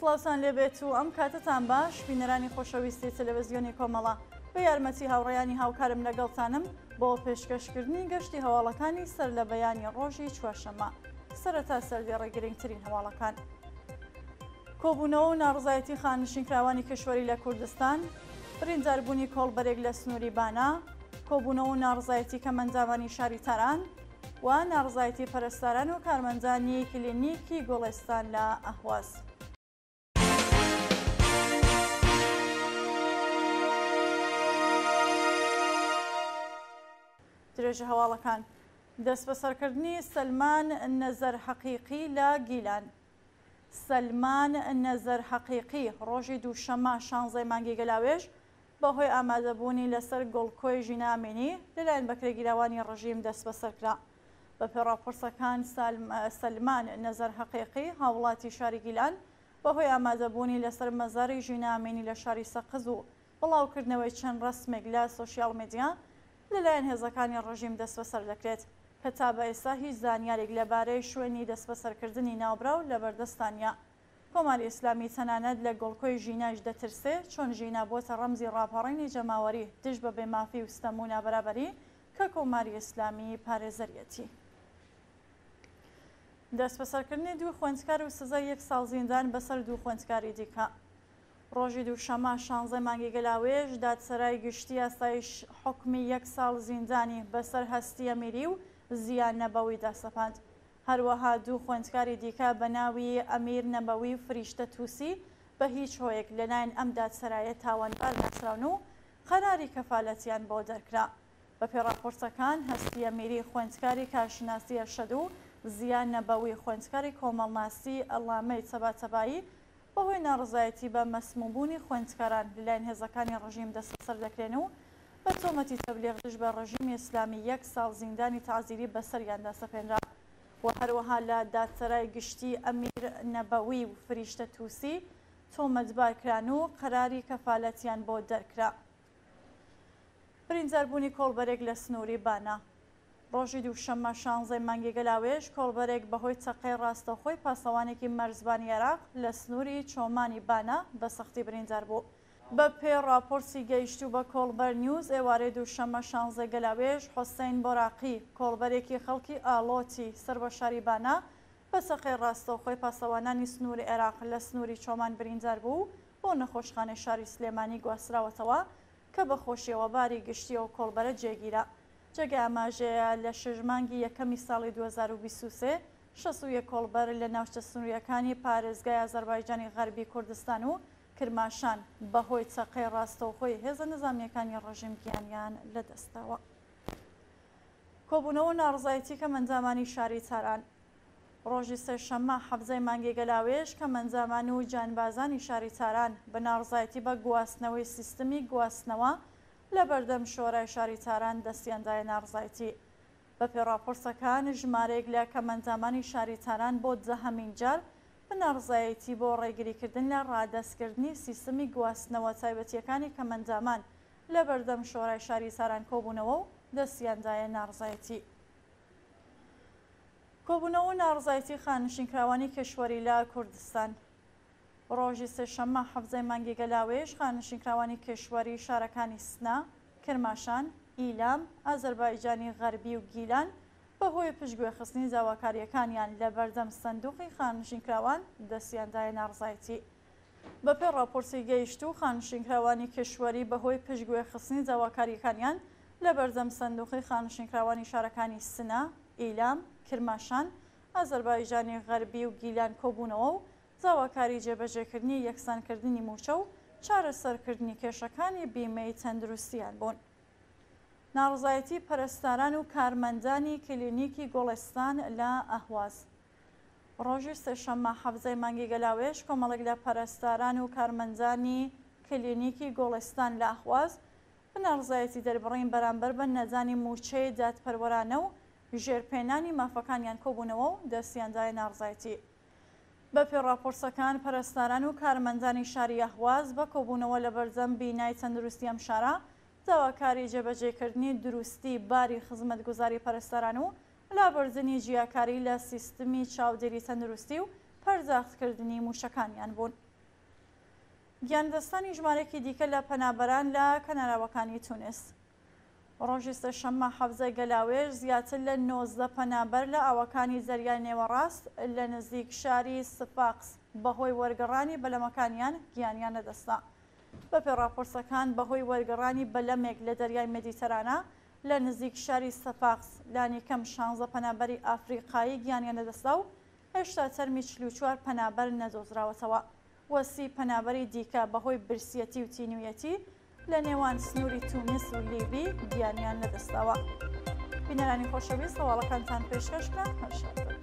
سڵاوتان لێبێت و ئەم کاتتان باش بینەرانی خۆشەویستی تەلەڤیزیۆنی کۆمەڵە بە یارمەتی هاوڕێیانی هاوکارم لەگەڵتانم بۆ پێشکەشکردنی گەشتی هەواڵەکانی سەر لە بەیانی ڕۆژی چوارشەممە. سەرەتا سەردێڕە گرنگترین هەواڵەکان. کۆبوونەوە و ناڕزایەتی خانشینکراوانی کشوەری لە کوردستان، برینداربوونی کۆڵبەرێک لە سنووری بانا، کۆبوونەوە و ناڕزایەتی کەمەنداوانی شاری تەران و ناڕزایەتی پەرستاران و کارمەندانی کلینیکی گۆڵستان لە ئەهواز. درێژە هەواڵەکان. دەست بەسەرکردنی سەلمان نەزەر حەقیقی لە گیلان. سەلمان نەزەر حەقیقی ڕۆژی دووشەممە 16 مانگی گەلاوێژ بەهۆی ئامادەبوونی لەسەر گۆڵکۆی ژینە ئامینی لەلایەن بەکرێگیراوانی ڕژیم دەست بەسەرکرا. بە پێڕاپۆرسەکان سەلمان نەزەر حەقیقی هاوڵاتی شاری گیلان بەهۆی ئامادەبوونی لەسەر مەزاری ژینە ئامینی لە شاری سەقز و بڵاوکردنەوەی چەند ڕەسمێک لە سۆشیاڵ میدیا لەلایەن هێزەکانی ڕژیم دەست بەسەر دەکرێت کە تا بە ئێستا هیچ زانیارێک لەبارەی شوێنی دەست بەسەرکردنی ناوبراو لە بەردەستانە. کۆماری ئیسلامی تەنانەت لە گۆڵکۆی ژینەش دەترسێ چۆن ژینە بۆتە ڕەمزی ڕاپەڕینی جەماوەری دژ بە بێمافی و ستەم و نابەرابەری کە کۆماری ئیسلامی پارێزەریەتی. دەست بەسەرکردنی دوو خوێندکار و سزای 1 ساڵ زیندان بەسەر دوو خوێندکاری دیکە. ڕۆژی دووشەممە 16 مانگی گەلاوێژ دادسەرای گشتی ئاسایش حکمی 1 ساڵ زیندانی بەسەر هەستی ئەمیری و زیان نەبەوی داسەپاند. هەروەها دوو خوێندکاری دیکە بە ناوی ئەمیر نەبەوی و فریشتە تووسی بە هیچ هۆیەک لەلایەن ئەم دادسەرایە تاوانبار نەکراون و قەراری کەفالەتیان بۆ دەرکرا. بە پێڕاپۆرسەکان هەستی ئەمیری خوێندکاری کارشناسی ئەرشەد و زیان نەبەوی خوێندکاری کۆمەڵناسی ئەڵامەی چەباتەبایی بەهۆی ناڕزایەتی بە مەسمومبوونی خوێندکاران لەلایەن هێزەکانی ڕژیم دەست بەسەر دەکرێن و بە تۆمەتی تەبلیغ دژ بە ڕژیمی ئیسلامی 1 ساڵ زیندانی تازیری بەسەریاندا سەپێنرا. و هەروەها لە دادسەرای گشتی ئەمیر نەبەوی و فریشتە تووسی تۆمەتبارکران و قەراری کەفالەتیان بۆ دەرکرا. برینداربوونی کۆڵبەرێک لە سنووری بانا. ڕۆژی دووشەممە 16 مانگی گەلاوێژ کۆڵبەرێک بەهۆی چەقەی ڕاستەوخۆی پاسەوانێکی مەرزبانی عێراق لە سنووری چۆمانی بانا بە سەختی بریندار بوو. بە پێ راپۆرسی گەیشتوو بە کۆڵبەر نیوز ئێوارەی دووشەممە 16 گەلاوێژ حوسێن بۆراقی کۆڵبەرێکی خەڵکی ئاڵۆتی سەر بە شاری بانا بە چەقەی ڕاستەوخۆی پاسەوانانی سنووری عێراق لە سنووری چۆمان بریندار بوو بۆ نەخۆشخانەی شاری سلێمانی گواستراوەتەوە کە بە خۆشیەوە باری گشتیەوە کۆڵبەرە جێگیرە. جێگە ئاماژەیە لە 6 مانگی یەکەمی ساڵی 2023 61 کۆڵبەر لە ناوچە سنووریەکانی پارێزگای ئازەربایجانی غەربی کوردستان و کرماشان بەهۆی چەقەی ڕاستەوخۆی هێزە نظامیەکانی ڕژیم گیانیان لەدەستەوە. کۆبوونەوە ناڕزایەتی کەمەندامانی شاری تاران. ڕۆژی سێشەممە 17 مانگی گەلاوێژ کەمەندامان و جانبازانی شاری تاران بە ناڕزایەتی بە گواستنەوەی سیستمی گواستنەوە لە بەردەم شۆرای شاری تاران دەستیاندایە ناڕزایەتی. بە پێڕاپۆرسەکان ژمارەیەک لە کەمەندامانی شاری تاران بۆ دەهەمین جار بە ناڕزایەتی بۆ ڕێگریکردن لە ڕادەستکردنی سیستمی گواستنەوە تایبەتیەکانی کەمەندامان لە بەردەم شۆرای شاری تاران کۆبوونەوە و دەستیاندایە ناڕزایەتی. کۆبوونەوە ناڕزایەتی خانشینکراوانی کشوەری لە کوردستان. ڕۆژی سێشەممە 17 مانگی گەلاوێژ خانشینکراوانی کشوەری شارەکانی سنا، کرماشان، ئیلام، ئازەربایجانی غەربی و گیلان بەهۆی پشتگوێخستنی داواکاریەکانیان لە بەردەم سندوقی خانشینکراوان دەستیاندایە ناڕزایەتی. بە پێ راپۆرسی گەیشتوو خانشینکراوانی کشوەری بەهۆی پشتگوێخستنی داواکاریەکانیان لە بەردەم سندوقی خانشینکراوانی شارەکانی سنا، ئیلام، کرماشان، ئازەربایجانی غەربی و گیلان کۆبوونەوە و داواکاری جێبەجێکردنی یەکسانکردنی موچە و چارەسەرکردنی کێشەکانی بیمەی تەندروستیان بوون. ناڕزایەتی پەرستاران و کارمەندانی کلینیکی گۆڵستان لە ئەهواز. ڕۆژی سێشەممە 17 مانگی گەلاوێژ کۆمەڵێک لە پەرستاران و کارمەندانی کلینیکی گۆڵستان لە ئەهواز بە ناڕزایەتی دەربڕین بەرامبەر بە نەزانی موچەی دادپەروەرانە و ژێرپێنانی مافەکانیان کۆبوونەوە و دەستیاندایە ناڕزایەتی. بە پێڕاپۆرسەکان پەرستاران و کارمەندانی شاری ئەهواز بە کۆبوونەوە لە بەردەم بینای تەندروستی ئەم شارە داواکاری جێبەجێکردنی دروستی باری خزمەتگوزاری پەرستاران و لابەرزنی جیاکاری لە سیستمی چاودێری تەندروستی و پەرداختکردنی موشەکانیان بوون. گیاندەستانی ژمارەیەکی دیکە لە پەنابەران لە کەناراوەکانی تونس. ڕۆژی سێشەممە حەوزەی گەلاوێژ زیاتر لە 90 پەنابەر لە ئاوەکانی زەریای نێوەڕاست لە نزیک شاری سفاقس بەهۆی وەرگەڕانی بەلەمەکانیان گیانیان نەدەستا. بەپێ راپۆرسەکان بەهۆی وەرگەڕانی بەلەمێک لە دەریای مێدیتەرانە لە نزیک شاری سەفاقس لانی کەم 16 پەنابەری ئافریقایی گیانیان نەدەستا و هێشتا تەرمی 44 پەنابەر نەدۆزراوەتەوە. وەسی پەنابەری دیکە بەهۆی برسیەتی و تینویەتی لە نێوان سنووری تونس و لیبی گیانیان نەدەستاوە. بینەرانی خۆشەویست هەواڵەکانتان پێشکەشکرا هەر شاد.